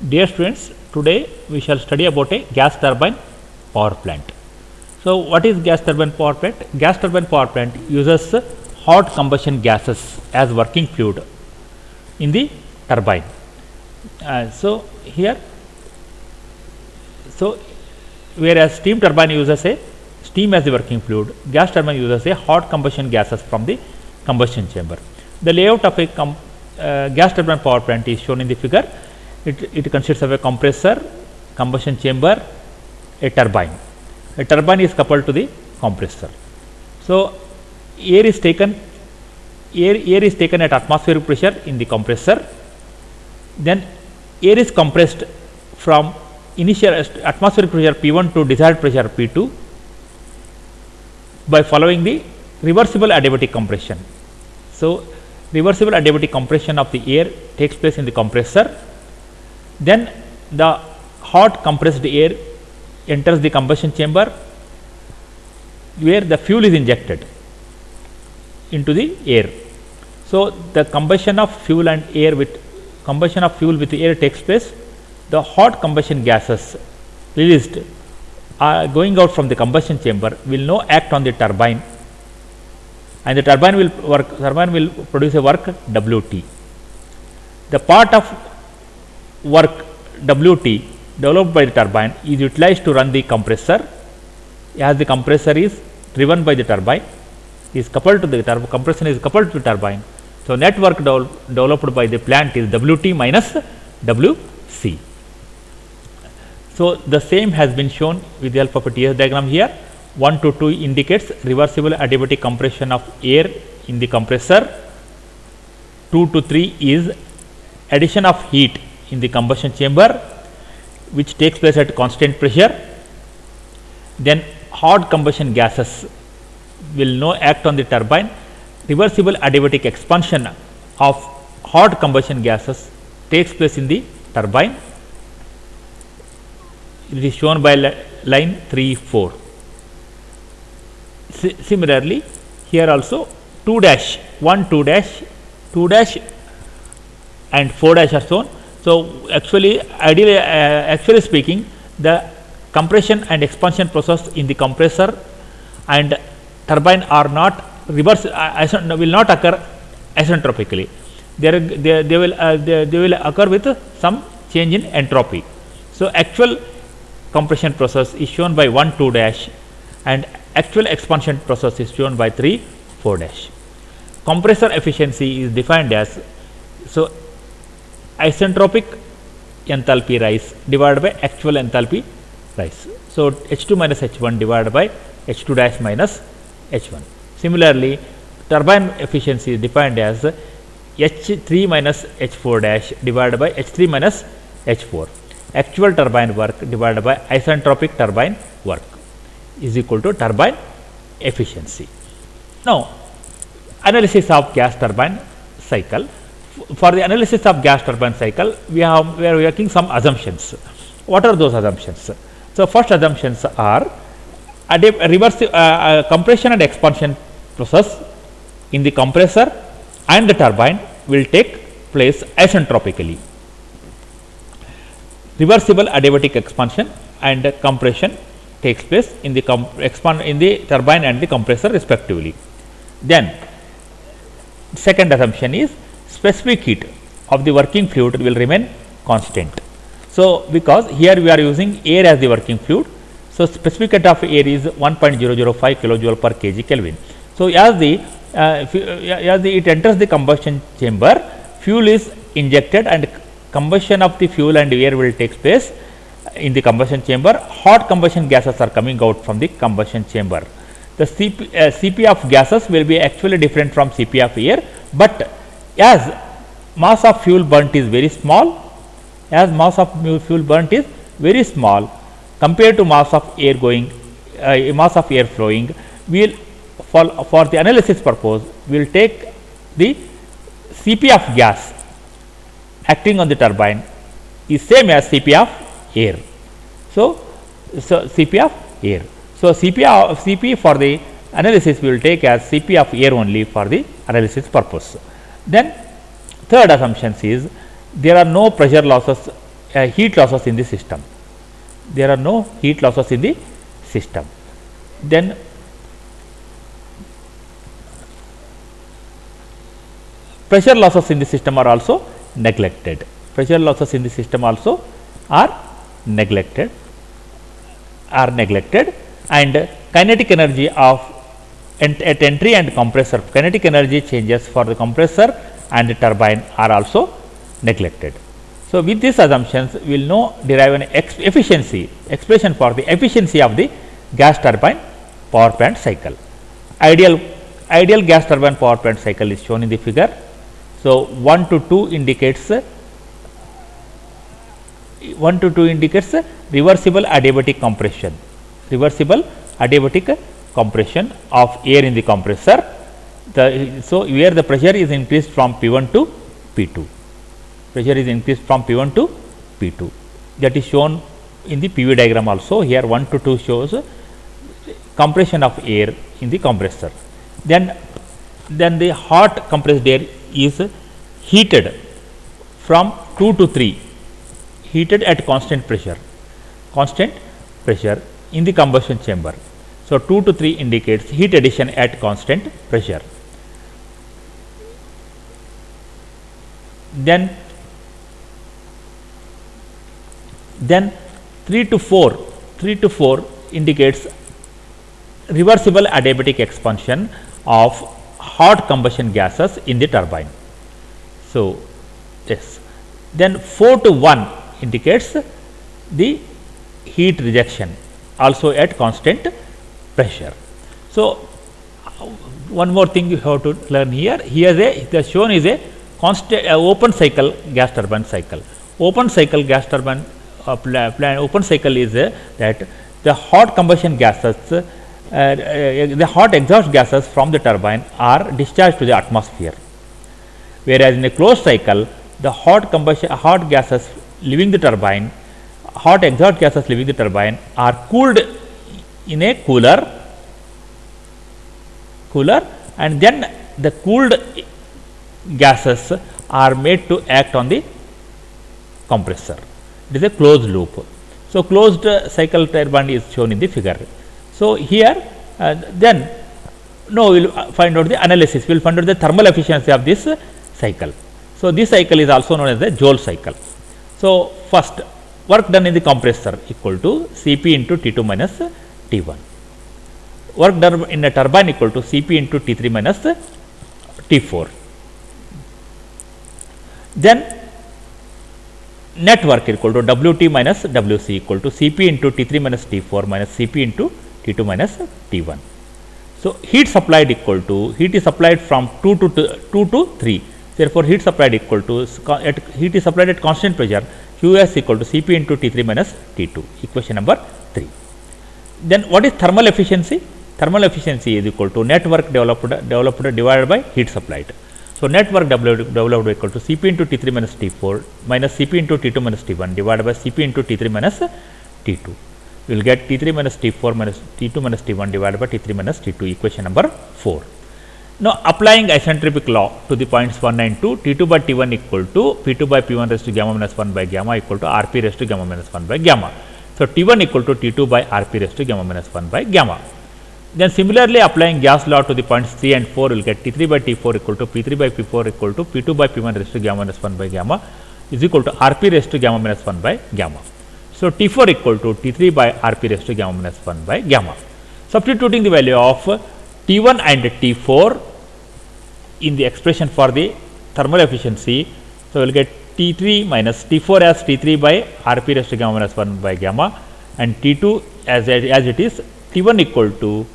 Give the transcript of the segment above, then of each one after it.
Dear students, today we shall study about a gas turbine power plant. So, what is gas turbine power plant? Gas turbine power plant uses hot combustion gases as working fluid in the turbine. So, whereas steam turbine uses a steam as the working fluid, gas turbine uses a hot combustion gases from the combustion chamber. The layout of a gas turbine power plant is shown in the figure. It consists of a compressor, combustion chamber, a turbine. A turbine is coupled to the compressor. So, air is taken at atmospheric pressure in the compressor. Then air is compressed from initial atmospheric pressure P1 to desired pressure P2 by following the reversible adiabatic compression. So, reversible adiabatic compression of the air takes place in the compressor. Then the hot compressed air enters the combustion chamber, where the fuel is injected into the air. So, the combustion of fuel with air takes place. The hot combustion gases released going out from the combustion chamber will now act on the turbine, and the turbine will produce a work WT. The part of work WT developed by the turbine is utilized to run the compressor, as the compressor is driven by the turbine, is coupled to the compressor is coupled to the turbine. So, net work developed by the plant is WT minus WC. So, the same has been shown with the help of a TS diagram here. 1 to 2 indicates reversible adiabatic compression of air in the compressor. 2 to 3 is addition of heat in the combustion chamber, which takes place at constant pressure. Then hot combustion gases will now act on the turbine. Reversible adiabatic expansion of hot combustion gases takes place in the turbine. It is shown by line 3-4. Similarly, here also 2 dash, 1 2 dash, 2 dash and 4 dash are shown. So, actually speaking, the compression and expansion process in the compressor and turbine are not will not occur isentropically. They will occur with some change in entropy. So, actual compression process is shown by 1 2 dash and actual expansion process is shown by 3 4 dash. Compressor efficiency is defined as isentropic enthalpy rise divided by actual enthalpy rise. So, H2 minus H1 divided by H2 dash minus H1. Similarly, turbine efficiency is defined as H3 minus H4 dash divided by H3 minus H4. Actual turbine work divided by isentropic turbine work is equal to turbine efficiency. Now, analysis of gas turbine cycle. For the analysis of gas turbine cycle, we are working some assumptions. What are those assumptions? So, first assumptions are compression and expansion process in the compressor and the turbine will take place isentropically. Reversible adiabatic expansion and compression takes place in the turbine and the compressor respectively. Then, second assumption is specific heat of the working fluid will remain constant. So, because here we are using air as the working fluid, so specific heat of air is 1.005 kilojoule per kg Kelvin. So, as it enters the combustion chamber, fuel is injected and combustion of the fuel and air will take place in the combustion chamber. Hot combustion gases are coming out from the combustion chamber. The Cp of gases will be actually different from Cp of air, but as mass of fuel burnt is very small, compared to mass of air flowing, we will for the analysis purpose we will take the Cp of gas acting on the turbine is same as Cp of air. So, Cp of air. So, Cp for the analysis we will take as Cp of air only for the analysis purpose. Then third assumption is there are no pressure losses heat losses in the system. There are no heat losses in the system. Then pressure losses in the system are also neglected. Pressure losses in the system also are neglected, and kinetic energy of at entry and compressor, kinetic energy changes for the compressor and the turbine are also neglected. So, with these assumptions we will know derive an expression for the efficiency of the gas turbine power plant cycle. Ideal gas turbine power plant cycle is shown in the figure. So, 1 to 2 indicates reversible adiabatic compression, of air in the compressor. So, where the pressure is increased from P1 to P2. That is shown in the PV diagram also. Here 1 to 2 shows compression of air in the compressor. Then the hot compressed air is heated from 2 to 3, heated at constant pressure in the combustion chamber. So, 2 to 3 indicates heat addition at constant pressure. Then 3 to 4 indicates reversible adiabatic expansion of hot combustion gases in the turbine. So, yes. Then 4 to 1 indicates the heat rejection also at constant pressure. So, one more thing you have to learn here. The shown is a constant open cycle gas turbine cycle. Open cycle gas turbine open cycle is that the hot combustion gases, the hot exhaust gases from the turbine are discharged to the atmosphere, whereas in a closed cycle the hot exhaust gases leaving the turbine are cooled in a cooler, and then the cooled gases are made to act on the compressor. It is a closed loop. So, closed cycle turbine is shown in the figure. So, here then we will find out the analysis, we will find out the thermal efficiency of this cycle. So, this cycle is also known as the Joule cycle. So, first work done in the compressor equal to Cp into T2 minus T1. Work done in a turbine equal to Cp into T3 minus T4. Then net work equal to Wt minus Wc equal to Cp into T3 minus T4 minus Cp into T2 minus T1. So, heat is supplied from 2 to 3. Therefore, heat supplied equal to heat is supplied at constant pressure, Qs equal to Cp into T3 minus T2, equation number 3. Then what is thermal efficiency? Thermal efficiency is equal to net work developed divided by heat supplied. So, net work developed equal to Cp into T3 minus T4 minus Cp into T2 minus T1 divided by Cp into T3 minus T2. We will get T3 minus T4 minus T2 minus T1 divided by T3 minus T2, equation number 4. Now, applying isentropic law to the points 1 and 2, T2 by T1 equal to P2 by P1 raised to gamma minus 1 by gamma equal to Rp raised to gamma minus 1 by gamma. So, T1 equal to T2 by Rp raised to gamma minus 1 by gamma. Then similarly, applying gas law to the points 3 and 4, we will get T3 by T4 equal to P3 by P4 equal to P2 by P1 raised to gamma minus 1 by gamma is equal to Rp raised to gamma minus 1 by gamma. So, T4 equal to T3 by Rp raised to gamma minus 1 by gamma. Substituting the value of T1 and T4 in the expression for the thermal efficiency. So, we will get T3 minus T4 as T3 by Rp raised to gamma minus 1 by gamma, and T2 as it is T1 equal to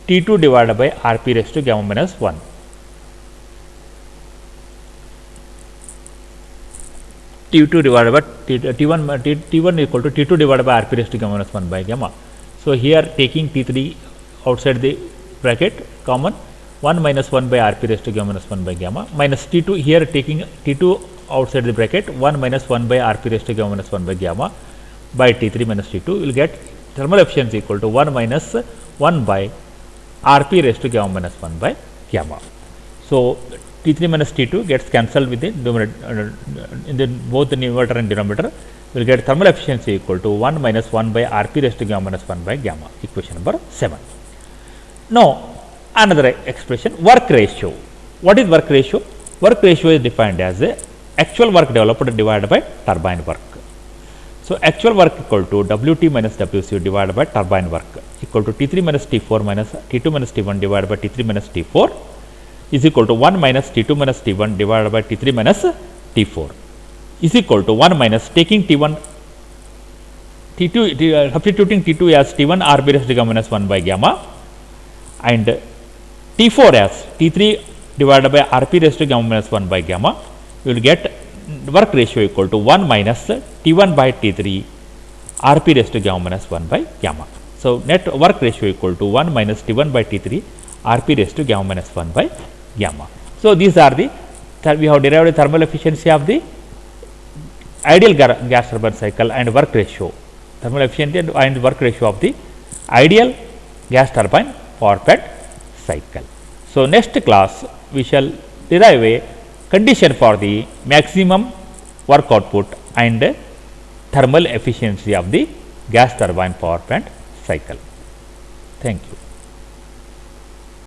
T2 divided by Rp raised to gamma minus 1. T2 divided by T1 equal to T2 divided by Rp raised to gamma minus 1 by gamma. So, here taking T3 outside the bracket common, 1 minus 1 by Rp raised to gamma minus 1 by gamma minus T2, here taking T2 outside the bracket 1 minus 1 by Rp raised to gamma minus 1 by gamma by T3 minus T2, we will get thermal efficiency equal to 1 minus 1 by Rp raised to gamma minus 1 by gamma. So, T3 minus T2 gets cancelled with the numerator in the both the numerator and denominator, we will get thermal efficiency equal to 1 minus 1 by Rp raised to gamma minus 1 by gamma, equation number 7. Now, another expression, work ratio. What is work ratio? Work ratio is defined as the actual work developed divided by turbine work. So, actual work equal to Wt minus Wc divided by turbine work equal to T3 minus T4 minus T2 minus T1 divided by T3 minus T4 is equal to 1 minus T2 minus T1 divided by T3 minus T4 is equal to 1 minus taking T1 T2 substituting T2 as T1 Rb raised to gamma minus 1 by gamma and T4 as T3 divided by Rp raised to gamma minus 1 by gamma, you will get work ratio equal to 1 minus T1 by T3 Rp raised to gamma minus 1 by gamma. So, net work ratio equal to 1 minus T1 by T3 Rp raised to gamma minus 1 by gamma. So, these are the we have derived the thermal efficiency of the ideal gas turbine cycle and work ratio, thermal efficiency and work ratio of the ideal gas turbine power plant cycle. So, next class we shall derive a condition for the maximum work output and thermal efficiency of the gas turbine power plant cycle. Thank you.